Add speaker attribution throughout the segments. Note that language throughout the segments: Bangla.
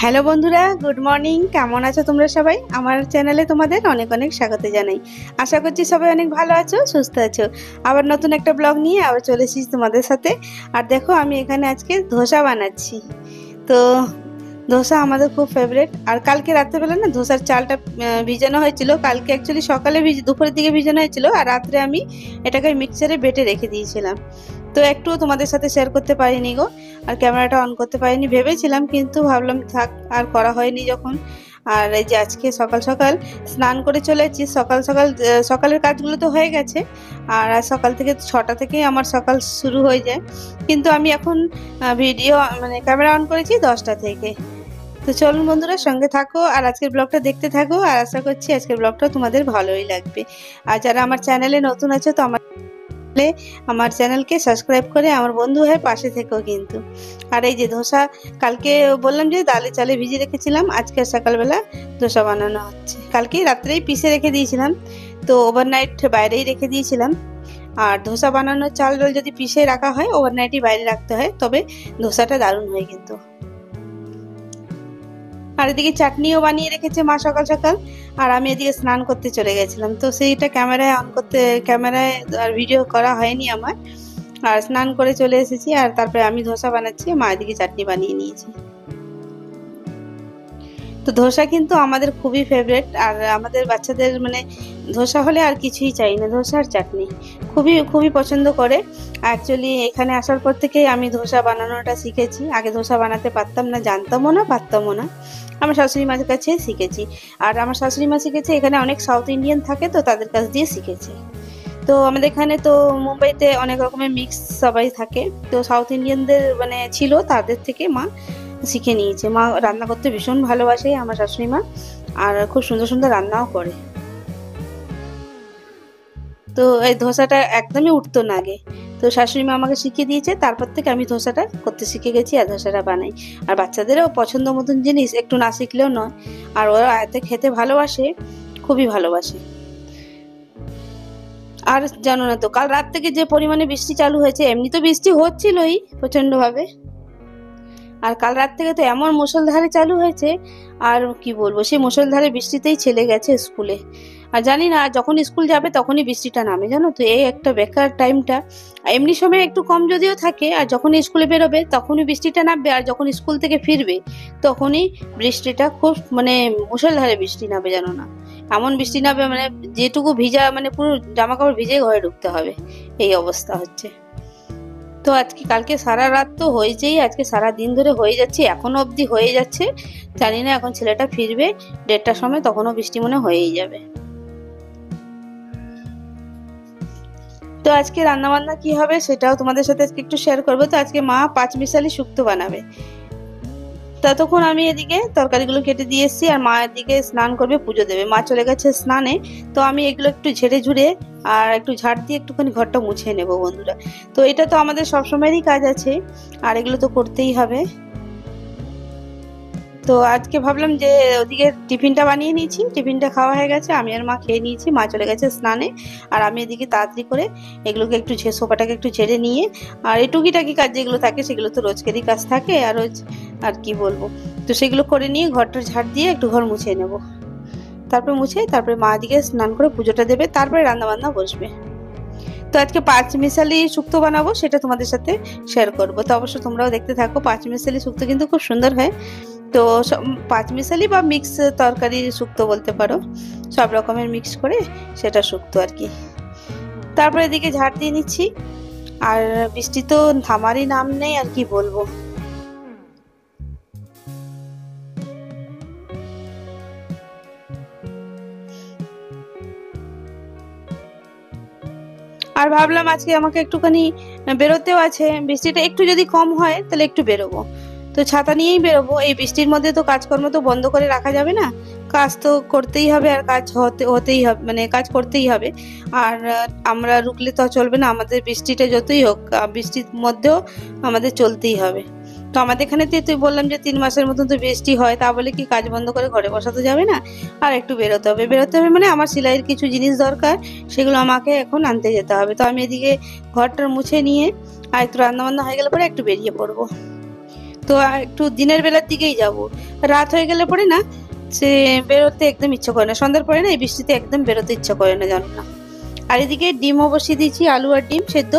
Speaker 1: হ্যালো বন্ধুরা, গুড মর্নিং। কেমন আছো তোমরা সবাই? আমার চ্যানেলে তোমাদের অনেক অনেক স্বাগত জানাই। আশা করছি সবাই অনেক ভালো আছো, সুস্থ আছো। আবার নতুন একটা ব্লগ নিয়ে আবার চলে এসেছি তোমাদের সাথে। আর দেখো, আমি এখানে আজকে ধোসা বানাচ্ছি। তো ধোসা আমাদের খুব ফেভারিট। আর কালকে রাত্রেবেলা না ধোসার চালটা ভিজানো হয়েছিল। কালকে অ্যাকচুয়ালি সকালে দুপুরের দিকে ভিজানো হয়েছিল, আর রাত্রে আমি এটাকে মিক্সারে বেটে রেখে দিয়েছিলাম। তো একটুও তোমাদের সাথে শেয়ার করতে পারিনি গো, আর ক্যামেরাটা অন করতে পারিনি ভেবেছিলাম, কিন্তু ভাবলাম থাক, আর করা হয়নি যখন। আর এই যে আজকে সকাল সকাল স্নান করে চলে এসেছি। সকাল সকাল সকালের কাজগুলো তো হয়ে গেছে, আর সকাল থেকে 6টা থেকেই আমার সকাল শুরু হয়ে যায়। কিন্তু আমি এখন ভিডিও মানে ক্যামেরা অন করেছি 10টা থেকে। তো চলুন বন্ধুরা, সঙ্গে থাকো আর আজকের ব্লগটা দেখতে থাকো। আর আশা করছি আজকের ব্লগটা তোমাদের ভালোই লাগবে। আর যারা আমার চ্যানেলে নতুন আছে, তো আমার চ্যানেলকে সাবস্ক্রাইব করে আমার বন্ধু হয়ে পাশে থেকো কিন্তু। আর এই যে ধোসা, কালকে বললাম যে ডালে চালে ভিজিয়ে রেখেছিলাম, আজকে সকালবেলা ধোসা বানানো হচ্ছে। কালকে রাত্রেই পিষে রেখে দিয়েছিলাম, তো ওভারনাইট বাইরেই রেখে দিয়েছিলাম। আর ধোসা বানানোর চাল ডাল যদি পিষে রাখা হয়, ওভারনাইটই বাইরে রাখতে হয়, তবে ধোসাটা দারুণ হয় কিন্তু। আর এদিকে চাটনিও বানিয়ে রেখেছে মা সকাল সকাল। আর আমি এদিকে স্নান করতে চলে গেছিলাম, তো সেইটা ক্যামেরায় আর ভিডিও করা হয়নি আমার। আর স্নান করে চলে এসেছি, আর তারপরে আমি ধোসা বানাচ্ছি, মা এদিকে চাটনি বানিয়ে নিয়েছি। তো ধোসা কিন্তু আমাদের খুবই ফেভারিট, আর আমাদের বাচ্চাদের মানে ধোসা হলে আর কিছুই চাই না, ধোসা আর চাটনি খুবই খুবই পছন্দ করে। অ্যাকচুয়ালি এখানে আসার পর থেকেই আমি ধোসা বানানোটা শিখেছি। আগে ধোসা বানাতে পারতাম না, জানতামও না, পারতামও না। আমার শাশুড়ি মার কাছে শিখেছি। আর আমার শাশুড়ি মা শিখেছে, এখানে অনেক সাউথ ইন্ডিয়ান থাকে, তো তাদের কাছ দিয়ে শিখেছি। তো আমাদের এখানে তো মুম্বাইতে অনেক রকমের মিক্স সবাই থাকে, তো সাউথ ইন্ডিয়ানদের মানে ছিল, তাদের থেকে মা শিখে নিয়েছে। মা রান্না করতে ভীষণ ভালোবাসে আমার শাশুড়ি মা, আর খুব সুন্দর সুন্দর রান্নাও করে। তো এই ধোসাটা একদমই উঠতো না আগে, তো শাশুড়ি মা আমাকে শিখিয়ে দিয়েছে, তারপর থেকে আমি ধোসাটা করতে শিখে গেছি আর ধোসাটা বানাই। আর বাচ্চাদেরও পছন্দ মতন জিনিস একটু না শিখলেও নয়, আর ওরা এতে খেতে ভালোবাসে, খুবই ভালোবাসে। আর জানো না তো, কাল রাত থেকে যে পরিমাণে বৃষ্টি চালু হয়েছে, এমনি তো বৃষ্টি হচ্ছিলই প্রচন্ড ভাবে, আর কাল রাত থেকে তো এমন মুষলধারে চালু হয়েছে, আর কি বলবো, সেই মুষলধারে বৃষ্টিতেই ছেলে গেছে স্কুলে। আর জানি না, যখন স্কুল যাবে তখনই বৃষ্টিটা নামে, জানো তো, এই একটা বেকার টাইমটা। এমনি সময় একটু কম যদিও থাকে, আর যখন স্কুলে বেরোবে তখনই বৃষ্টিটা নামবে, আর যখন স্কুল থেকে ফিরবে তখনই বৃষ্টিটা খুব মানে মুষলধারে বৃষ্টি নামবে, জানো না, এমন বৃষ্টি নামবে মানে যেটুকু ভিজা, মানে পুরো জামা কাপড় ভিজে ঘরে ঢুকতে হবে, এই অবস্থা হচ্ছে। তো আজকে কালকে সারা রাত তো হয়েছেই, আজকে সারা দিন ধরে হয়ে যাচ্ছে, এখনো অবধি হয়ে যাচ্ছে। জানি না এখন ছেলেটা ফিরবে 1:30টার সময়, তখনও বৃষ্টি মনে হয়েই যাবে। তো আজকে রান্না বান্না কি হবে সেটাও তোমাদের সাথে আজকে একটু শেয়ার করবো। তো আজকে মা 5 মিশালি শুক্তো বানাবে। ততক্ষণ আমি এদিকে তরকারিগুলো কেটে দিয়ে এসেছি, আর মা এদিকে স্নান করবে, পুজো দেবে। মা চলে গেছে স্নানে, তো আমি এগুলো একটু ঝেড়ে ঝুড়ে আর একটু ঝাড় দিয়ে একটুখানি ঘরটা মুছে নেবো বন্ধুরা। তো এটা তো আমাদের সবসময়েরই কাজ আছে, আর এগুলো তো করতেই হবে। তো আজকে ভাবলাম যে ওদিকে টিফিনটা বানিয়ে নিয়েছি, টিফিনটা খাওয়া হয়ে গেছে, আমি আর মা খেয়ে নিয়েছি, মা চলে গেছে স্নানে। আর আমি এদিকে তাড়াতাড়ি করে এগুলোকে একটু সোফাটাকে একটু ঝেড়ে নিয়ে, আর এই টুকিটাকি কাজ যেগুলো থাকে সেগুলো তো রোজকেরই কাজ থাকে, আর রোজ আর কি বলবো, তো সেগুলো করে নিয়ে ঘরটা ঝাড় দিয়ে একটু ঘর মুছে নেব। তারপরে মা দিকে স্নান করে পুজোটা দেবে, তারপরে রান্না বান্না বসবে। তো আজকে 5 মিশালি শুক্তো বানাবো, সেটা তোমাদের সাথে শেয়ার করবো। তো অবশ্য তোমরাও দেখতে থাকো। 5 মিশালি শুক্তো কিন্তু খুব সুন্দর হয়। তো 5 মিশালি বা মিক্স তরকারি শুক্তো বলতে পারো, সব রকমের মিক্স করে সেটা শুক্তো আর কি। তারপরে এদিকে ঝাড় দিয়ে নিচ্ছি, আর বৃষ্টি তো থামারই নাম নেই, আর কি বলবো। আর ভাবলাম আজকে আমাকে একটুখানি বেরোতেও আছে, বৃষ্টিটা একটু যদি কম হয় তাহলে একটু বেরোবো। তো ছাতা নিয়েই বেরোবো, এই বৃষ্টির মধ্যে তো কাজকর্ম তো বন্ধ করে রাখা যাবে না, কাজ তো করতেই হবে, আর কাজ হতেই হবে, মানে কাজ করতেই হবে। আর আমরা রুকলে তো চলবে না, আমাদের বৃষ্টিটা যতই হোক, বৃষ্টির মধ্যেও আমাদের চলতেই হবে। তো আমাদের এখানে তুই বললাম যে 3 মাসের মতন তো বৃষ্টি হয়, তা বলে কি কাজ বন্ধ করে ঘরে বসাতে যাবে না, আর একটু বেরোতে হবে মানে আমার সেলাইয়ের কিছু জিনিস দরকার, সেগুলো আমাকে এখন আনতে যেতে হবে। তো আমি এদিকে ঘরটা মুছে নিয়ে আর একটু রান্না বান্না হয়ে গেলে পরে একটু বেরিয়ে পড়বো। তো একটু দিনের বেলার দিকেই যাব, রাত হয়ে গেলে পরে না সে বেরোতে একদম ইচ্ছা করে না, সন্ধ্যার পরে না এই বৃষ্টিতে একদম বেরোতে ইচ্ছা করে না, জানো না। আর এদিকে ডিমও বসিয়ে দিয়েছি, আলু আর ডিম সেদ্ধ।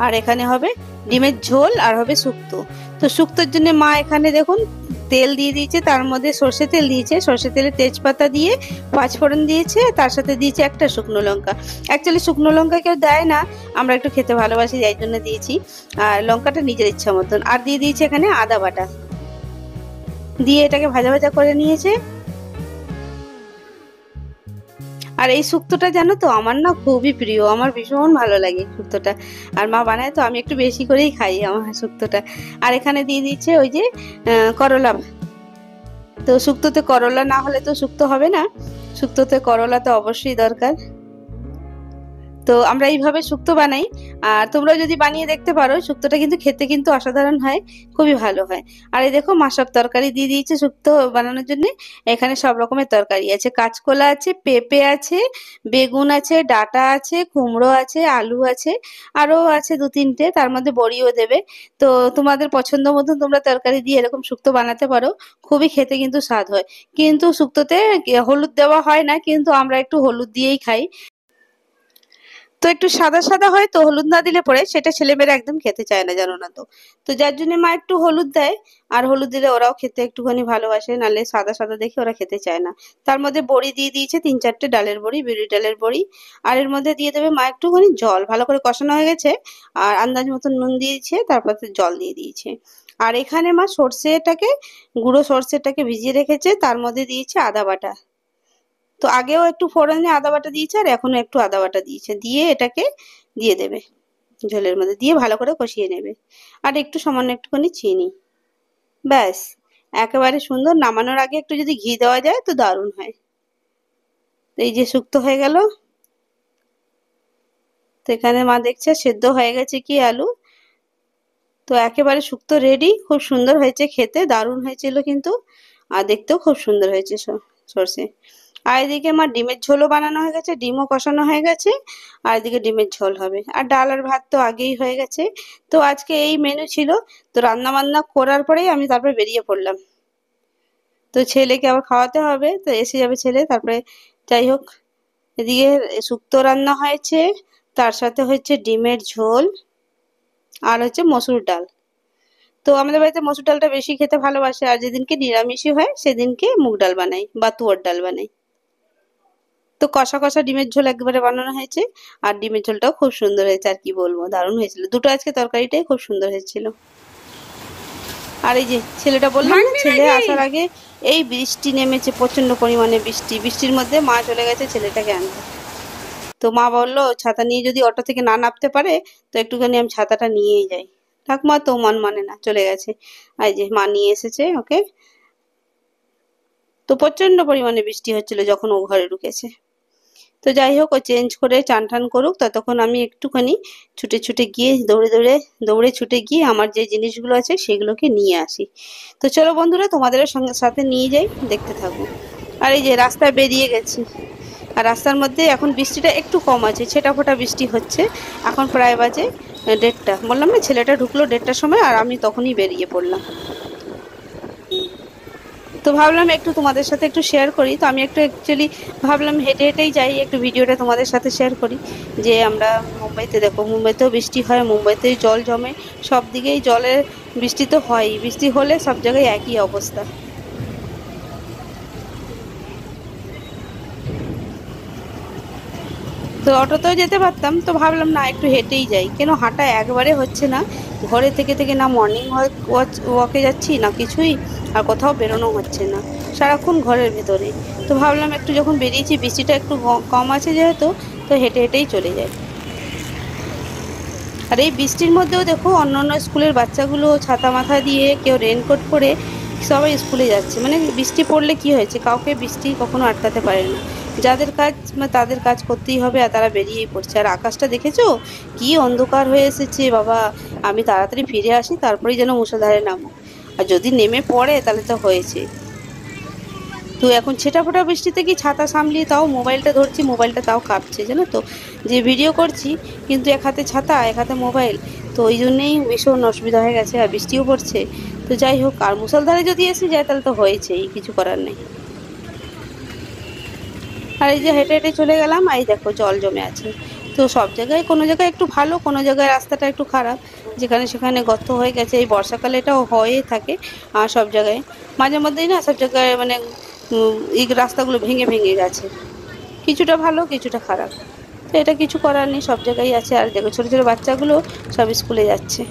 Speaker 1: আর এখানে হবে ডিমের ঝোল আর হবে শুক্তো। তো শুক্তোর জন্য মা এখানে দেখুন তেল দিয়ে দিয়েছে, তার মধ্যে সর্ষে তেল দিয়েছে, সর্ষে তেলে তেজপাতা দিয়ে পাঁচফোড়ন দিয়েছে, তার সাথে দিয়েছে একটা শুকনো লঙ্কা। অ্যাকচুয়ালি শুকনো লঙ্কা কেউ দেয় না, আমরা একটু খেতে ভালোবাসি যাই জন্য দিয়েছি। আর লঙ্কাটা নিজের ইচ্ছা মতন। আর দিয়ে দিয়েছে এখানে আদা বাটা, দিয়ে এটাকে ভাজা ভাজা করে নিয়েছে। আর এই শুক্তোটা জানো তো আমার না খুবই প্রিয়, আমার ভীষণ ভালো লাগে শুক্তোটা। আর মা বানায় তো আমি একটু বেশি করেই খাই আমার শুক্তোটা। আর এখানে দিয়ে দিচ্ছে ওই যে করলা। তো শুক্তোতে করলা না হলে তো শুক্তো হবে না, শুক্তোতে করলা তো অবশ্যই দরকার। তো আমরা এইভাবে শুক্তো বানাই, আর তোমরাও যদি বানিয়ে দেখতে পারো, শুক্তোটা কিন্তু খেতে কিন্তু অসাধারণ হয়, খুবই ভালো হয়। আর এই দেখো মা সব তরকারি দিয়ে দিয়েছে শুক্তো বানানোর জন্য। এখানে সব রকমের তরকারি আছে, কাঁচকলা আছে, পেঁপে আছে, বেগুন আছে, ডাঁটা আছে, কুমড়ো আছে, আলু আছে, আরো আছে দু তিনটে, তার মধ্যে বড়িও দেবে। তো তোমাদের পছন্দ মতন তোমরা তরকারি দিয়ে এরকম শুক্তো বানাতে পারো, খুবই খেতে কিন্তু স্বাদ হয়। কিন্তু শুক্তোতে হলুদ দেওয়া হয় না, কিন্তু আমরা একটু হলুদ দিয়েই খাই। তো একটু সাদা সাদা হয়, তো হলুদ না দিলে পরে সেটা ছেলেমেয়েরা একদম খেতে চায় না, জানো না। তো তো যার জন্য মা একটু হলুদ দেয়। আর হলুদ দিলে ওরাও খেতে একটুখানি ভালোবাসে, নাহলে সাদা সাদা দেখে ওরা খেতে চায় না। তার মধ্যে বড়ি দিয়ে দিয়েছে, তিন চারটে ডালের বড়ি, বিউলি ডালের বড়ি। আর এর মধ্যে দিয়ে দেবে মা একটুখানি জল, ভালো করে কষানো হয়ে গেছে। আর আন্দাজ মতন নুন দিয়েছে, তারপর জল দিয়ে দিয়েছে। আর এখানে মা সর্ষেটাকে, গুঁড়ো সর্ষেটাকে ভিজিয়ে রেখেছে, তার মধ্যে দিয়েছে আদা বাটা। তো আগেও একটু ফোড়নে আদা বাটা দিয়েছে, আর এখনো একটু আদা বাটা দিয়েছে, দিয়ে এটাকে দিয়ে দেবে ঝোলের মধ্যে, দিয়ে ভালো করে কষিয়ে নেবে। আর একটু সামান্য একটুখানি চিনি, ব্যাস একেবারে সুন্দর। নামানোর আগে একটু যদি ঘি দেওয়া যায় তো দারুণ হয়। তো এই যে শুক্তো হয়ে গেল। তো এখানে মা দেখছে সেদ্ধ হয়ে গেছে কি আলু। তো একেবারে শুক্তো রেডি, খুব সুন্দর হয়েছে, খেতে দারুণ হয়েছিল কিন্তু, আর দেখতেও খুব সুন্দর হয়েছে সর্ষে। আর এদিকে আমার ডিমের ঝোলও বানানো হয়ে গেছে, ডিমও কষানো হয়ে গেছে। আর এদিকে ডিমের ঝোল হবে, আর ডাল আর ভাত তো আগেই হয়ে গেছে। তো আজকে এই মেনু ছিল। তো রান্না বান্না করার পরেই আমি তারপরে বেরিয়ে পড়লাম। তো ছেলেকে আবার খাওয়াতে হবে, তো এসে যাবে ছেলে তারপরে। যাই হোক, এদিকে শুক্তো রান্না হয়েছে, তার সাথে হচ্ছে ডিমের ঝোল, আর হচ্ছে মসুর ডাল। তো আমাদের বাড়িতে মসুর ডালটা বেশি খেতে ভালোবাসে, আর যেদিনকে নিরামিষই হয় সেদিনকে মুগ ডাল বানাই বা তুয়ার ডাল বানাই। তো কষা কষা ডিমের ঝোল একবারে বানানো হয়েছে। আর ডিমের ঝোলটাও খুব সুন্দর হয়েছে, আর কি বলবো, দারুণ হয়েছিল দুটো। আজকে তরকারিটাই খুব সুন্দর হয়েছিল। আর এই যে ছেলেটা বললাম না, ছেলে আসার আগে এই বৃষ্টি নেমেছে, প্রচন্ড পরিমাণে বৃষ্টি, বৃষ্টির মধ্যে মা চলে গেছে ছেলেটাকে আনতে। তো মা বললো ছাতা নিয়ে যদি অটো থেকে না নামতে পারে, তো একটুখানি আমি ছাতাটা নিয়েই যাই। ঠাকুমা তো মন মানে না, চলে গেছে। আর এই যে মা নিয়ে এসেছে ওকে। তো প্রচন্ড পরিমাণে বৃষ্টি হচ্ছিল যখন ও ঘরে ঢুকেছে। তো যাই হোক, ও চেঞ্জ করে চান টান করুক, ততক্ষণ আমি একটুখানি ছুটে ছুটে গিয়ে দৌড়ে ছুটে গিয়ে আমার যে জিনিসগুলো আছে সেগুলোকে নিয়ে আসি। তো চলো বন্ধুরা, তোমাদেরও সঙ্গে সাথে নিয়ে যাই, দেখতে থাকো। আর এই যে রাস্তায় বেরিয়ে গেছি, আর রাস্তার মধ্যে এখন বৃষ্টিটা একটু কম আছে, ছেটাফোটা বৃষ্টি হচ্ছে। এখন প্রায় বাজে 1:30, বললাম না ছেলেটা ঢুকলো 1:30টার সময়, আর আমি তখনই বেরিয়ে পড়লাম। তো ভাবলাম একটু তোমাদের সাথে একটু শেয়ার করি। তো আমি একটু অ্যাকচুয়ালি ভাবলাম হেঁটে হেঁটেই যাই, একটু ভিডিওটা তোমাদের সাথে শেয়ার করি। যে আমরা মুম্বাইতে, দেখো মুম্বাইতেও বৃষ্টি হয়, মুম্বাইতেই জল জমে, সব দিকেই জলের বৃষ্টি তো হয়ই, বৃষ্টি হলে সব জায়গায় একই অবস্থা। তো অটোতেও যেতে পারতাম, তো ভাবলাম না একটু হেঁটেই যাই, কেন হাঁটা একবারে হচ্ছে না। ঘরে থেকে থেকে না মর্নিং ওয়াকে যাচ্ছি না কিছুই, আর কোথাও বেরোনো হচ্ছে না, সারাক্ষণ ঘরের ভেতরে। তো ভাবলাম একটু যখন বেরিয়েছি, বৃষ্টিটা একটু কম আছে যেহেতু, তো হেঁটে হেঁটেই চলে যায়। আর এই বৃষ্টির মধ্যেও দেখো অন্যান্য স্কুলের বাচ্চাগুলো ছাতা মাথা দিয়ে, কেউ রেনকোট পরে সবাই স্কুলে যাচ্ছে। মানে বৃষ্টি পড়লে কি হয়েছে, কাউকে বৃষ্টি কখনো আটকাতে পারে না। যাদের কাজ তাদের কাজ করতেই হবে, আর তারা বেরিয়েই পড়ছে। আর আকাশটা দেখেছো কি অন্ধকার হয়ে এসেছে বাবা, আমি তাড়াতাড়ি ফিরে আসি তারপরেই যেন মুষলধারে নামো। আর যদি নেমে পড়ে তাহলে তো হয়েছে। তো এখন ছেটাফোটা বৃষ্টিতে কি ছাতা সামলিয়ে তাও মোবাইলটা ধরছি, মোবাইলটা তাও কাঁপছে জানো তো, যে ভিডিও করছি কিন্তু এক হাতে ছাতা এক হাতে মোবাইল, তো ওই জন্যেই ভীষণ অসুবিধা হয়ে গেছে। আর বৃষ্টিও পড়ছে, তো যাই হোক, আর মুষলধারে যদি এসে যায় তাহলে তো হয়েছেই, কিছু করার নেই। আর এই যে হেঁটে হেঁটে চলে গেলাম, এই দেখো জল জমে আছে। তো সব জায়গায়, কোনো জায়গায় একটু ভালো, কোনো জায়গায় রাস্তাটা একটু খারাপ, যেখানে সেখানে গর্ত হয়ে গেছে। এই বর্ষাকালে এটাও হয়েই থাকে। আর সব জায়গায় মাঝে মধ্যেই না, সব জায়গায় মানে এই রাস্তাগুলো ভেঙে ভেঙে গেছে, কিছুটা ভালো কিছুটা খারাপ। তো এটা কিছু করার নেই, সব জায়গায় আছে। আর দেখো ছোটো ছোটো বাচ্চাগুলো সব স্কুলে যাচ্ছে,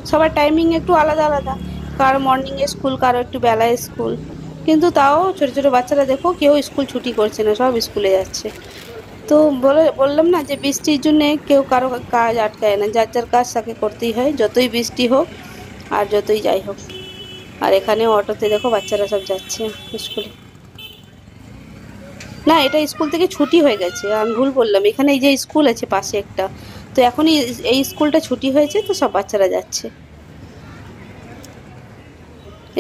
Speaker 1: সবার টাইমিং একটু আলাদা আলাদা, কারো মর্নিংয়ে স্কুল, কারো একটু বেলায় স্কুল, কিন্তু তাও ছোটো ছোটো বাচ্চারা দেখো কেউ স্কুল ছুটি করছে না, সব স্কুলে যাচ্ছে। তো বললাম না যে বৃষ্টির জন্যে কেউ কারো কাজ আটকায় না, যার যার কাজ তাকে করতেই হয়, যতই বৃষ্টি হোক আর যতই যাই হোক। আর এখানে অটোতে দেখো বাচ্চারা সব যাচ্ছে স্কুলে। না, এটা স্কুল থেকে ছুটি হয়ে গেছে, আমি ভুল বললাম, এখানে এই যে স্কুল আছে পাশে একটা, তো এখনই এই স্কুলটা ছুটি হয়েছে, তো সব বাচ্চারা যাচ্ছে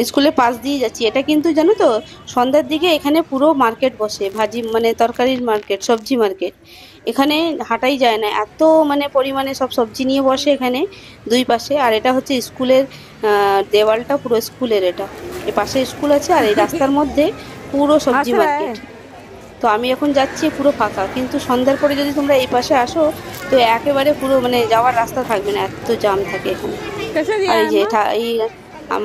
Speaker 1: স্কুলের পাশ দিয়ে যাচ্ছি। এটা কিন্তু জানো তো, সন্ধ্যার দিকে এখানে পুরো মার্কেট বসে, ভাজি মানে তরকারির মার্কেট, সবজি মার্কেট। এখানে হাঁটাই যায় না, এত মানে পরিমাণে সব সবজি নিয়ে বসে এখানে দুই পাশে। আর এটা হচ্ছে স্কুলের দেওয়ালটা পুরো স্কুলের, এটা এ পাশে স্কুল আছে, আর এই রাস্তার মধ্যে পুরো সবজি মার্কেট। তো আমি এখন যাচ্ছি পুরো ফাঁকা, কিন্তু সন্ধ্যার পরে যদি তোমরা এই পাশে আসো তো একেবারে পুরো মানে যাওয়ার রাস্তা থাকবে না, এত জাম থাকে এখানে। আর এই যে এই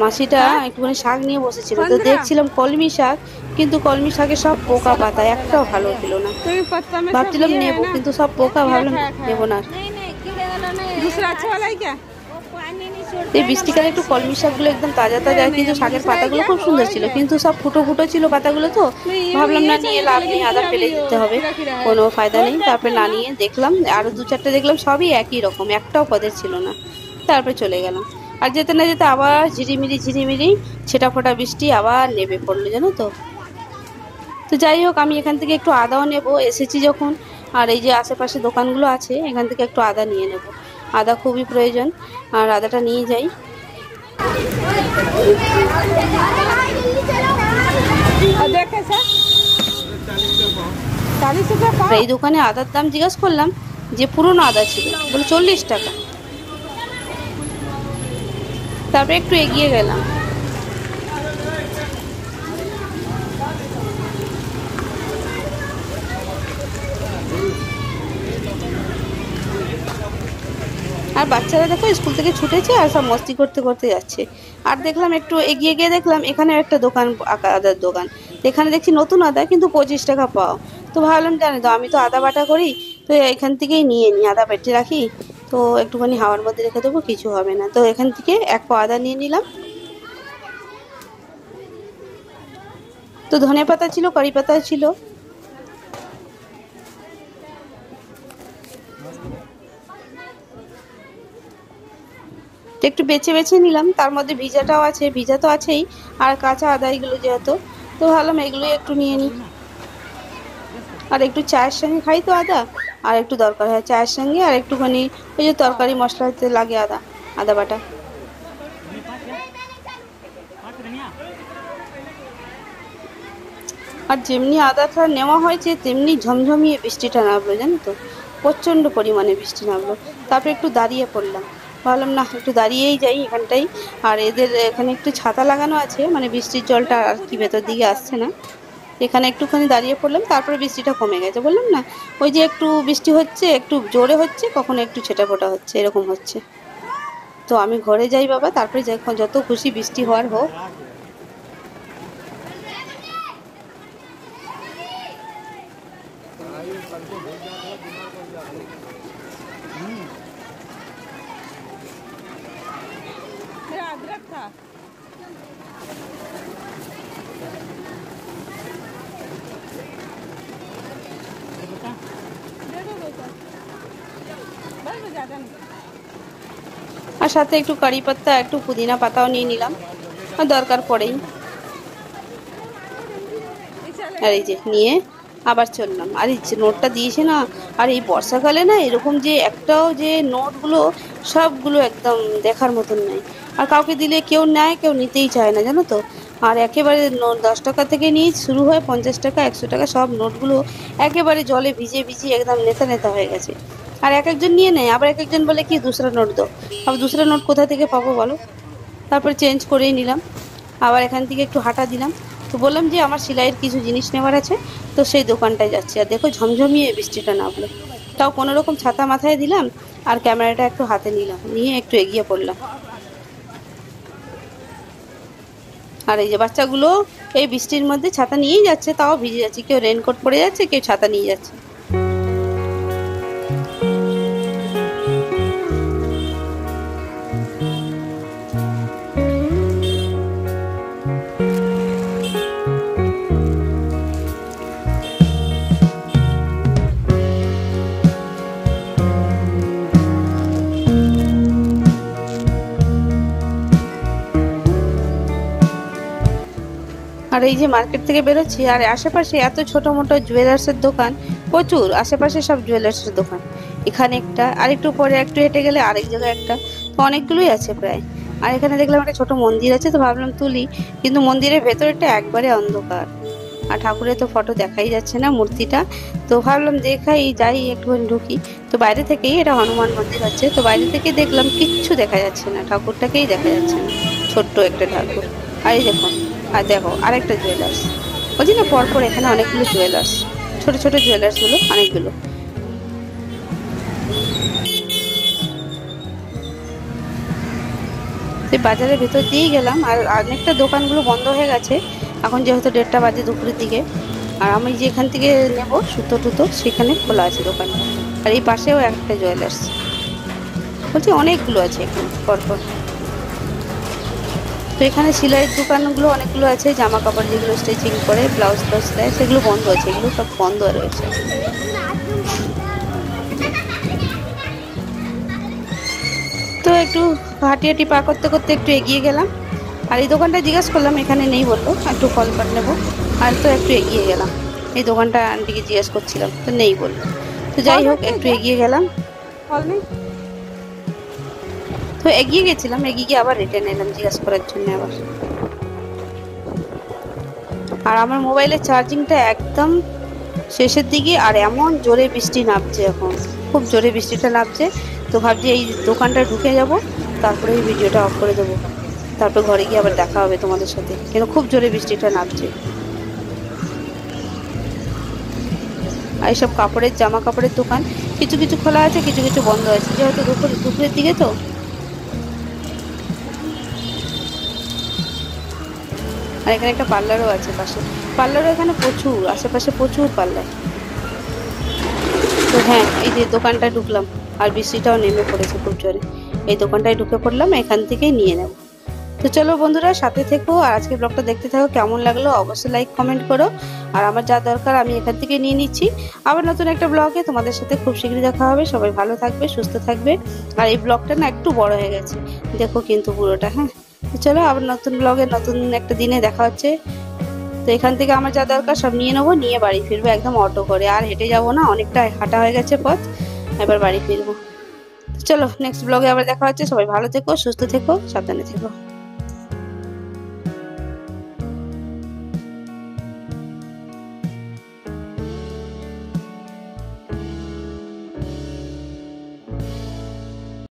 Speaker 1: মাসিটা একটুখানি শাক নিয়ে বসেছিল, তো দেখছিলাম কলমি শাক, কিন্তু কলমি শাকে সব পোকা পাতা, একটাও ভালো ছিল না। ভাবছিলাম নেবো, কিন্তু সব পোকা, ভাবলাম নেবো না। এই বৃষ্টিকালে একটু কলমি শাকগুলো একদম তাজা তাজা, কিন্তু শাকের পাতাগুলো খুব সুন্দর ছিল, কিন্তু সব ফুটো ফুটো ছিল পাতাগুলো, তো ভাবলাম না নিয়ে লাভ নেই, আদা ফেলে দিতে হবে, কোনো ফায়দা নেই। তারপরে না নিয়ে দেখলাম আরো দু চারটে, দেখলাম সবই একই রকম, একটাও পদের ছিল না। তারপরে চলে গেলাম। আর যেতে না যেতে আবার ঝিরিমিরি ঝিরিমিরি ছেটা ফোটা বৃষ্টি আবার নেমে পড়লো জানো তো। তো যাই হোক, আমি এখান থেকে একটু আদাও নেব, এসেছি যখন। আর এই যে আশেপাশে দোকানগুলো আছে, এখান থেকে একটু আদা নিয়ে নেব, আদা খুবই প্রয়োজন, আর আদাটা নিয়ে যাই। এই দোকানে আদার দাম জিজ্ঞাসা করলাম, যে পুরনো আদা ছিল, বলে 40 টাকা। তারপরে একটু এগিয়ে গেলাম, আর বাচ্চারা দেখো স্কুল থেকে ছুটেছে আর সব মস্তি করতে করতে যাচ্ছে। আর দেখলাম একটু এগিয়ে গিয়ে দেখলাম এখানে একটা দোকান, আদার দোকান। এখানে দেখছি নতুন আদা, কিন্তু 25 টাকা পাও। তো ভাবলাম জানি তো, আমি তো আদা বাটা করি, তো এখান থেকেই নিয়ে নিই, আদা বেটে রাখি, তো একটুখানি হাওয়ার মধ্যে রেখে দেবো, কিছু হবে না। তো এখান থেকে এক পা আদা নিয়ে নিলাম। তো ধনে পাতা ছিল, কারি পাতা ছিল, একটু বেছে বেছে নিলাম। তার মধ্যে ভিজাটাও আছে, ভিজা তো আছেই, আর কাঁচা আদা এগুলো যেহেতু, তো ভাবলাম এগুলো একটু নিয়ে নিই। আর একটু চায়ের সঙ্গে খাই তো আদা, আর একটু দরকার হয় চায়ের সঙ্গে, আর একটুখানি ওই যে তরকারি মশলাতে লাগে আদা, আদা বাটা। আর যেমনি আদাটা নেওয়া হয়েছে তেমনি ঝমঝমিয়ে বৃষ্টিটা নামলো জানো তো, প্রচণ্ড পরিমাণে বৃষ্টি নামলো। তারপরে একটু দাঁড়িয়ে পড়লাম, ভাবলাম না একটু দাঁড়িয়েই যাই এখানটাই। আর এদের এখানে একটু ছাতা লাগানো আছে, মানে বৃষ্টির জলটা আর কি ভেতর দিকে আসছে না, এখানে একটুখানি দাঁড়িয়ে পড়লাম। তারপরে বৃষ্টিটা কমে গেছে, বললাম না ওই যে একটু বৃষ্টি হচ্ছে, একটু জোরে হচ্ছে, কখনো একটু ছেটাফোটা হচ্ছে, এরকম হচ্ছে। তো আমি ঘরে যাই বাবা, তারপরে যত খুশি বৃষ্টি হওয়ার হোক। আর সাথে একটু কারি পাতা, একটু পুদিনা পাতাও নিয়ে নিলাম, আর দরকার পড়েই। আর এই যে নিয়ে আবার চললাম। আর এই যে নোটটা দিয়েছে না, আর এই বর্ষাকালে না এরকম যে একটাও যে নোটগুলো, সবগুলো একদম দেখার মতন নেই। আর কাউকে দিলে কেউ নেয়, কেউ নিতেই চায় না জানো তো। আর একেবারে 10 টাকা থেকে নিয়ে শুরু হয় 50 টাকা, 100 টাকা, সব নোটগুলো একেবারে জলে ভিজে ভিজিয়ে একদম নেতা নেতা হয়ে গেছে। আর এক একজন নিয়ে নেয়, আবার এক একজন বলে কি দুসরা নোট দাও। আবার দুসরা নোট কোথা থেকে পাবো বলো। তারপর চেঞ্জ করেই নিলাম। আবার এখান থেকে একটু হাঁটা দিলাম। তো বললাম যে আমার সেলাইয়ের কিছু জিনিস নেওয়ার আছে, তো সেই দোকানটায় যাচ্ছি। আর দেখো ঝমঝমিয়ে বৃষ্টিটা নামলো, তাও কোনো রকম ছাতা মাথায় দিলাম আর ক্যামেরাটা একটু হাতে নিলাম, নিয়ে একটু এগিয়ে পড়লাম। আর এই যে বাচ্চাগুলো এই বৃষ্টির মধ্যে ছাতা নিয়েই যাচ্ছে, তাও ভিজে যাচ্ছে, কেউ রেনকোট পরে যাচ্ছে, কেউ ছাতা নিয়ে যাচ্ছে। আর এই যে মার্কেট থেকে বেরোচ্ছি, আর আশেপাশে এত ছোট মোটো জুয়েলার্সের দোকান প্রচুর, আশেপাশে সব জুয়েলার্সের দোকান। এখানে একটা, আরেকটু পরে একটু হেঁটে গেলে আরেক জায়গায় একটা, তো অনেকগুলোই আছে প্রায়। আর এখানে দেখলাম একটা ছোট মন্দির আছে, তো ভাবলাম তুলি, কিন্তু মন্দিরের ভেতরটা একবারে অন্ধকার, আর ঠাকুরের তো ফটো দেখাই যাচ্ছে না, মূর্তিটা। তো ভাবলাম দেখাই যাই, একটুখানি ঢুকি। তো বাইরে থেকেই, এটা হনুমান মন্দির আছে, তো বাইরে থেকে দেখলাম কিচ্ছু দেখা যাচ্ছে না, ঠাকুরটাকেই দেখা যাচ্ছে না, ছোট্ট একটা ঠাকুর। আর এই দেখুন, আর দেখো আরেকটা জুয়েলার্স, বলছি না পরপর এখানে অনেকগুলো জুয়েলার্স, ছোট ছোট জুয়েলার্স গুলো অনেকগুলো। সেই বাজারের ভেতর দিয়েই গেলাম, আর অনেকটা দোকানগুলো বন্ধ হয়ে গেছে এখন, যেহেতু 1:30টা বাজে দুপুরের দিকে। আর আমি যেখান থেকে নেব সুতো টুতো, সেখানে খোলা আছে দোকানটা। আর এই পাশেও একটা জুয়েলার্স, বলছি অনেকগুলো আছে এখানে পরপর। তো এখানে সেলাইয়ের দোকানগুলো অনেকগুলো আছে, জামা কাপড় যেগুলো স্টিচিং করে ব্লাউজ ট্লাউজ দেয়, সেগুলো বন্ধ আছে, এগুলো সব বন্ধ রয়েছে। তো একটু হাঁটি হাঁটি পা করতে করতে একটু এগিয়ে গেলাম। আর এই দোকানটা জিজ্ঞেস করলাম, এখানে নেই বললো, একটু ফল কাট নেবো। আর তো একটু এগিয়ে গেলাম, এই দোকানটা আন্টিকে জিজ্ঞেস করছিলাম, তো নেই বললো। তো যাই হোক একটু এগিয়ে গেলাম, ফল নেই। তো এগিয়ে গেছিলাম, এগিয়ে গিয়ে আবার রিটার্ন এলাম জিজ্ঞেস করার জন্য আবার। আর আমার মোবাইলের চার্জিংটা একদম শেষের দিকে, আর এমন জোরে বৃষ্টি নামছে এখন, খুব জোরে বৃষ্টিটা নামছে। তো ভাবছি এই দোকানটা ঢুকে যাব, তারপরে এই ভিডিওটা অফ করে দেবো, তারপর ঘরে গিয়ে আবার দেখা হবে তোমাদের সাথে, কেন খুব জোরে বৃষ্টিটা নামছে। আর এইসব কাপড়ের, জামা কাপড়ের দোকান কিছু কিছু খোলা আছে, কিছু কিছু বন্ধ আছে, যেহেতু দুপুরের দিকে তো। আর এখানে একটা পার্লারও আছে পাশে, পার্লারও এখানে প্রচুর, আশেপাশে প্রচুর পার্লার। তো হ্যাঁ, এই যে দোকানটা ঢুকলাম, আর বৃষ্টিটাও নেমে পড়েছে খুব জোরে, এই দোকানটায় ঢুকে পড়লাম, এখান থেকেই নিয়ে নেব। তো চলো বন্ধুরা, সাথে থেকো আর আজকের ব্লগটা দেখতে থাকো। কেমন লাগলো অবশ্যই লাইক কমেন্ট করো। আর আমার যা দরকার আমি এখান থেকে নিয়ে নিচ্ছি। আবার নতুন একটা ব্লগে তোমাদের সাথে খুব শীঘ্রই দেখা হবে। সবাই ভালো থাকবে, সুস্থ থাকবে। আর এই ব্লগটা না একটু বড় হয়ে গেছে, দেখো কিন্তু পুরোটা। হ্যাঁ, তো চলো আবার নতুন ব্লগে নতুন একটা দিনে দেখা হচ্ছে। তো এখান থেকে আমার যা দরকার সব নিয়ে নেবো, নিয়ে বাড়ি ফিরবো একদম অটো করে, আর হেঁটে যাবো না, অনেকটা হাঁটা হয়ে গেছে পথ, এবার বাড়ি ফিরবো। চলো নেক্সট ব্লগে আবার দেখা হচ্ছে। সবাই ভালো থেকো, সুস্থ থেকো, সাবধানে থেকো।